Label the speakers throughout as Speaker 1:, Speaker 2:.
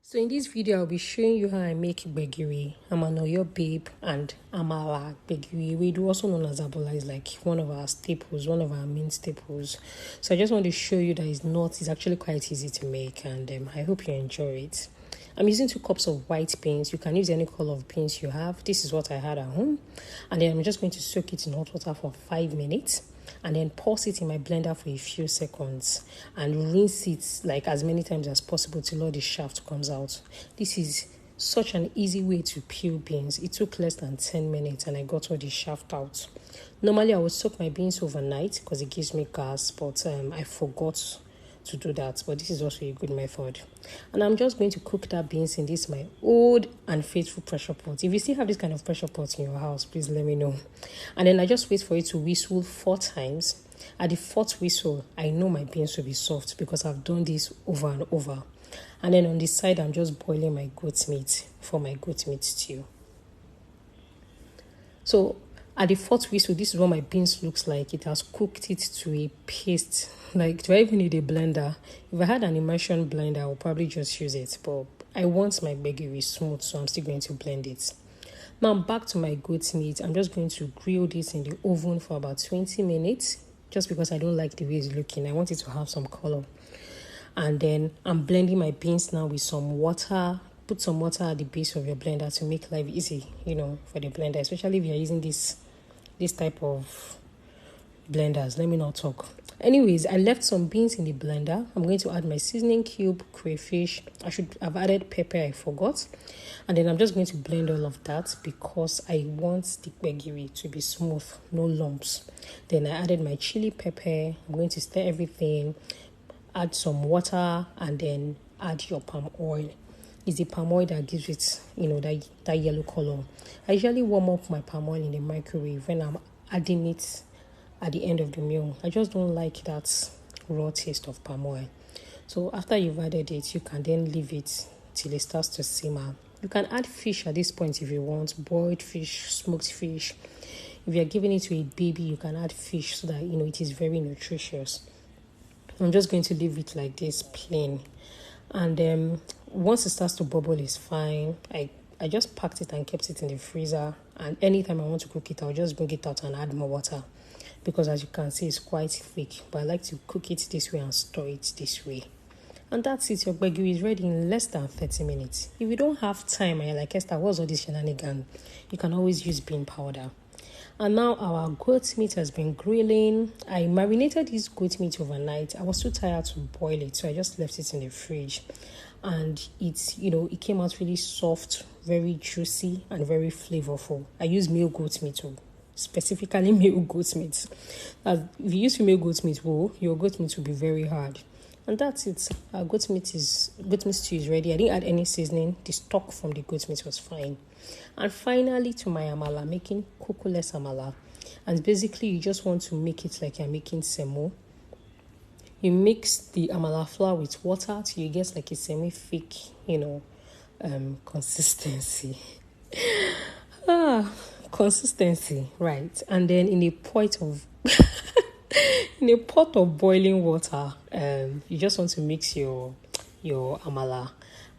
Speaker 1: So in this video, I'll be showing you how I make gbegiri. I'm an Oyo babe and amala gbegiri. We do also known as abola is like one of our staples, one of our main staples. So I just want to show you that it's actually quite easy to make, and I hope you enjoy it. I'm using 2 cups of white beans. You can use any color of beans you have. This is what I had at home. And then I'm just going to soak it in hot water for 5 minutes. And then pause it in my blender for a few seconds. And rinse it like as many times as possible till all the shaft comes out. This is such an easy way to peel beans. It took less than 10 minutes and I got all the shaft out. Normally I would soak my beans overnight because it gives me gas. But I forgot to do that, but this is also a good method. And I'm just going to cook that beans in this my old and faithful pressure pot. If you still have this kind of pressure pot in your house, please let me know. And then I just wait for it to whistle 4 times. At the 4th whistle, I know my beans will be soft because I've done this over and over. And then on the side, I'm just boiling my goat meat for my goat meat stew. So at the 4th whistle, this is what my beans looks like. It has cooked it to a paste. Like, do I even need a blender? If I had an immersion blender, I would probably just use it. But I want my gbegiri smooth, so I'm still going to blend it. Now, back to my goat meat. I'm just going to grill this in the oven for about 20 minutes. Just because I don't like the way it's looking. I want it to have some color. And then I'm blending my beans now with some water. Put some water at the base of your blender to make life easy, for the blender. Especially if you're using this type of blenders. Let me not talk. Anyways, I left some beans in the blender. I'm going to add my seasoning cube, crayfish. I should have added pepper, I forgot. And then I'm just going to blend all of that because I want the gbegiri to be smooth, no lumps. Then I added my chili pepper. I'm going to stir everything, add some water, and then add your palm oil. It's the palm oil that gives it, that yellow color. I usually warm up my palm oil in the microwave when I'm adding it at the end of the meal. I just don't like that raw taste of palm oil. So after you've added it, you can then leave it till it starts to simmer. You can add fish at this point if you want, boiled fish, smoked fish. If you're giving it to a baby, you can add fish so that, it is very nutritious. I'm just going to leave it like this, plain. And once it starts to bubble, it's fine. I just packed it and kept it in the freezer. And anytime I want to cook it, I'll just bring it out and add more water. Because as you can see, it's quite thick. But I like to cook it this way and store it this way. And that's it. Your gbegiri is ready in less than 30 minutes. If you don't have time and you're like, Esther, what's all this shenanigan? You can always use bean powder. And now our goat meat has been grilling. I marinated this goat meat overnight. I was too tired to boil it, so I just left it in the fridge. And it came out really soft, very juicy, and very flavorful. I used male goat meat too. Specifically male goat meat. If you use female goat meat, your goat meat will be very hard. And that's it. Our goat meat stew is ready. I didn't add any seasoning. The stock from the goat meat was fine. And finally, to my amala, making cocoless amala. And basically, you just want to make it like you're making semo. You mix the amala flour with water till you get like a semi-thick, consistency. Consistency, right? And then in a pot of boiling water, you just want to mix your amala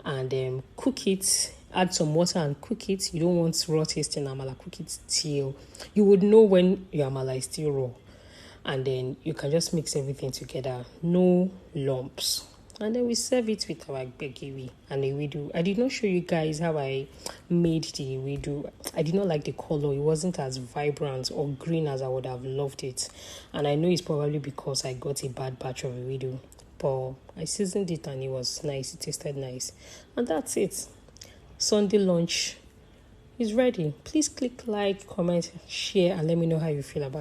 Speaker 1: and cook it. Add some water and cook it. You don't want raw taste in amala. Cook it till you would know when your amala is still raw. And then you can just mix everything together. No lumps. And then we serve it with our gbegiri and the ewedu. I did not show you guys how I made the ewedu. I did not like the color. It wasn't as vibrant or green as I would have loved it. And I know it's probably because I got a bad batch of ewedu. But I seasoned it and it was nice. It tasted nice. And that's it. Sunday lunch is ready. Please click like, comment, share, and let me know how you feel about it.